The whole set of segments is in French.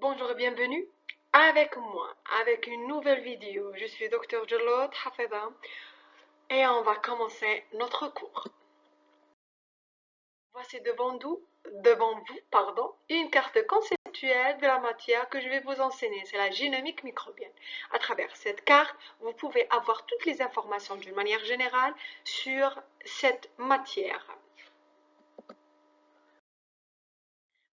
Bonjour et bienvenue avec moi, avec une nouvelle vidéo. Je suis Dr. Jalot Hafeda et on va commencer notre cours. Voici devant vous, une carte conceptuelle de la matière que je vais vous enseigner. C'est la génomique microbienne. À travers cette carte, vous pouvez avoir toutes les informations d'une manière générale sur cette matière.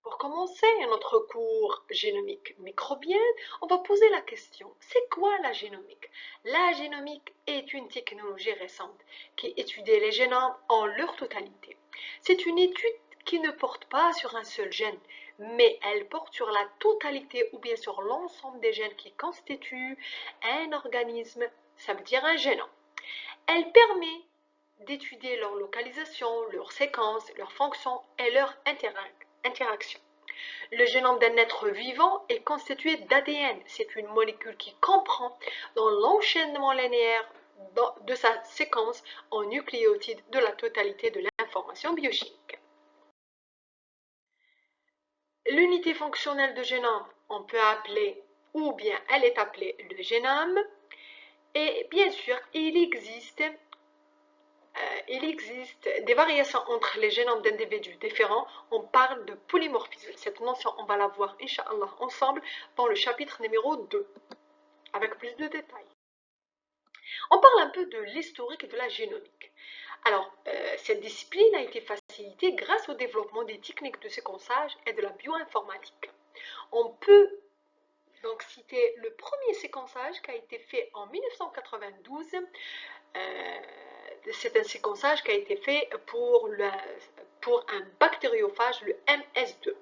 Pour commencer notre cours génomique microbienne, on va poser la question, c'est quoi la génomique? La génomique est une technologie récente qui étudie les génomes en leur totalité. C'est une étude qui ne porte pas sur un seul gène, mais elle porte sur la totalité ou bien sur l'ensemble des gènes qui constituent un organisme, ça veut dire un génome. Elle permet d'étudier leur localisation, leur séquence, leurs fonctions et leur interaction. Le génome d'un être vivant est constitué d'ADN. C'est une molécule qui comprend dans l'enchaînement linéaire de sa séquence en nucléotides de la totalité de l'information biochimique. L'unité fonctionnelle de génome, on peut appeler, ou bien elle est appelée le génome. Et bien sûr, il existe des variations entre les génomes d'individus différents. On parle de polymorphisme. Cette notion, on va la voir, Inch'Allah, ensemble dans le chapitre numéro 2, avec plus de détails. On parle un peu de l'historique de la génomique. Alors, cette discipline a été facilitée grâce au développement des techniques de séquençage et de la bioinformatique. On peut donc citer le premier séquençage qui a été fait en 1992. C'est un séquençage qui a été fait pour un bactériophage, le MS2,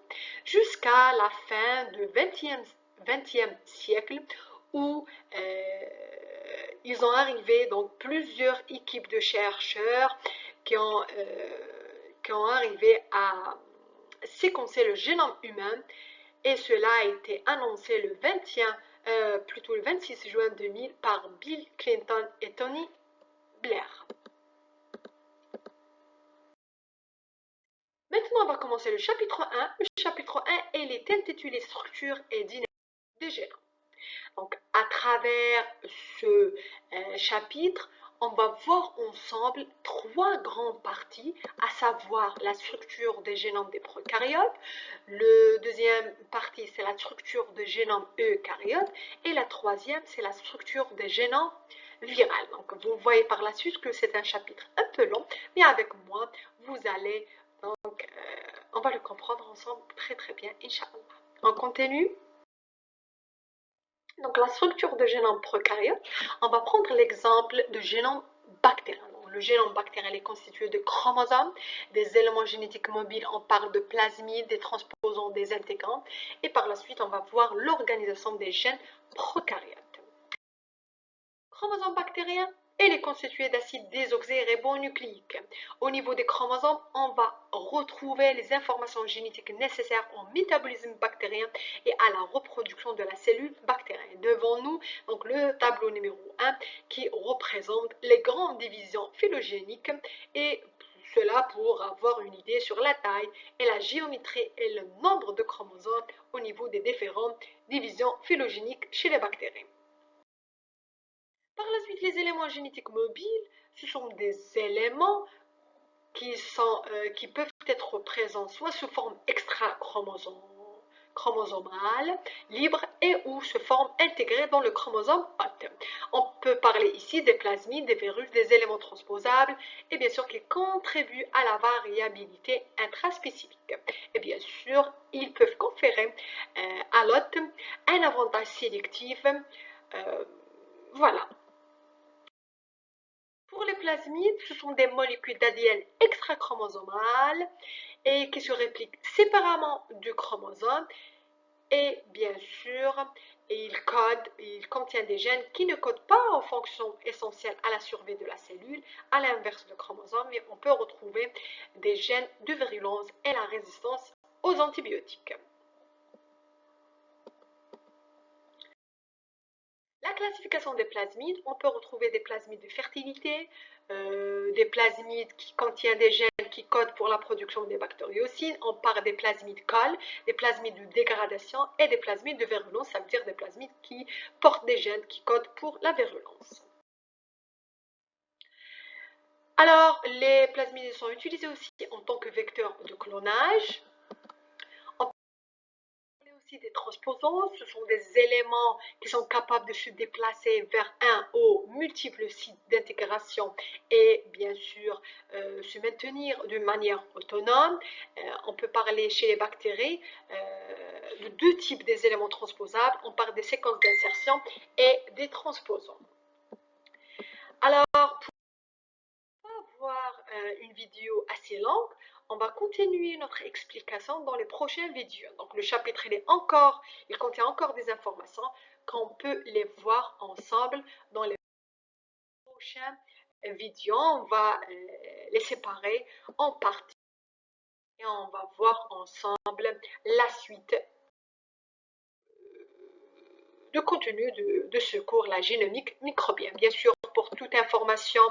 jusqu'à la fin du XXe siècle où ils ont arrivé, donc plusieurs équipes de chercheurs qui ont arrivé à séquencer le génome humain, et cela a été annoncé le 26 juin 2000 par Bill Clinton et Tony Blair. Maintenant, on va commencer le chapitre 1. Le chapitre 1, il est intitulé Structure et dynamique des génomes. Donc, à travers ce chapitre, on va voir ensemble trois grandes parties, à savoir la structure des génomes des prokaryotes. Le deuxième partie, c'est la structure des génomes eucaryotes. Et la troisième, c'est la structure des génomes virales. Donc, vous voyez par la suite que c'est un chapitre un peu long, mais avec moi, vous allez on va le comprendre ensemble très bien, Inch'Allah. On continue. Donc la structure de génome prokaryote, on va prendre l'exemple de génome bactérien. Donc, le génome bactérien est constitué de chromosomes, des éléments génétiques mobiles, on parle de plasmides, des transposons, des intégrants, et par la suite on va voir l'organisation des gènes prokaryotes. Chromosome bactérien, il est constitué d'acides désoxyribonucléiques. Au niveau des chromosomes, on va retrouver les informations génétiques nécessaires au métabolisme bactérien et à la reproduction de la cellule bactérienne. Devant nous, donc le tableau numéro 1 qui représente les grandes divisions phylogéniques, et cela pour avoir une idée sur la taille et la géométrie et le nombre de chromosomes au niveau des différentes divisions phylogéniques chez les bactéries. Par la suite, les éléments génétiques mobiles, ce sont des éléments qui peuvent être présents soit sous forme extra-chromosomale, libre, et ou sous forme intégrée dans le chromosome hôte. On peut parler ici des plasmides, des virus, des éléments transposables, et bien sûr qui contribuent à la variabilité intraspécifique. Et bien sûr, ils peuvent conférer à l'hôte un avantage sélectif. Voilà. Pour les plasmides, ce sont des molécules d'ADN extrachromosomales et qui se répliquent séparément du chromosome, et bien sûr, il contient des gènes qui ne codent pas aux fonctions essentielles à la survie de la cellule, à l'inverse du chromosome, mais on peut retrouver des gènes de virulence et la résistance aux antibiotiques. La classification des plasmides, on peut retrouver des plasmides de fertilité, des plasmides qui contiennent des gènes qui codent pour la production des bactériocines. On parle des plasmides COL, des plasmides de dégradation et des plasmides de virulence, ça veut dire des plasmides qui portent des gènes qui codent pour la virulence. Alors, les plasmides sont utilisés aussi en tant que vecteurs de clonage. Aussi des transposons, ce sont des éléments qui sont capables de se déplacer vers un ou multiples sites d'intégration et bien sûr se maintenir d'une manière autonome. On peut parler chez les bactéries de deux types des éléments transposables. On parle des séquences d'insertion et des transposons. Alors, pour avoir une vidéo assez longue, on va continuer notre explication dans les prochaines vidéos. Donc le chapitre il contient encore des informations qu'on peut les voir ensemble dans les prochaines vidéos. On va les séparer en parties et on va voir ensemble la suite de contenu de ce cours, la génomique microbienne. Bien sûr, pour toute information,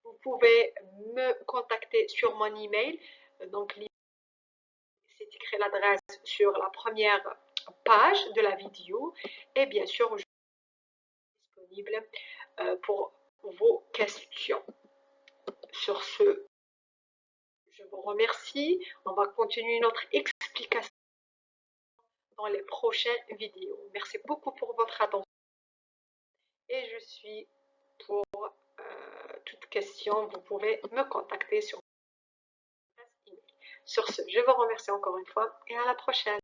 vous pouvez me contacter sur mon email. Donc, c'est écrit l'adresse sur la première page de la vidéo. Et bien sûr, je suis disponible pour vos questions. Sur ce, je vous remercie. On va continuer notre explication dans les prochaines vidéos. Merci beaucoup pour votre attention. Et je suis pour toute question, vous pouvez me contacter sur mon email. Sur ce, je vous remercie encore une fois et à la prochaine.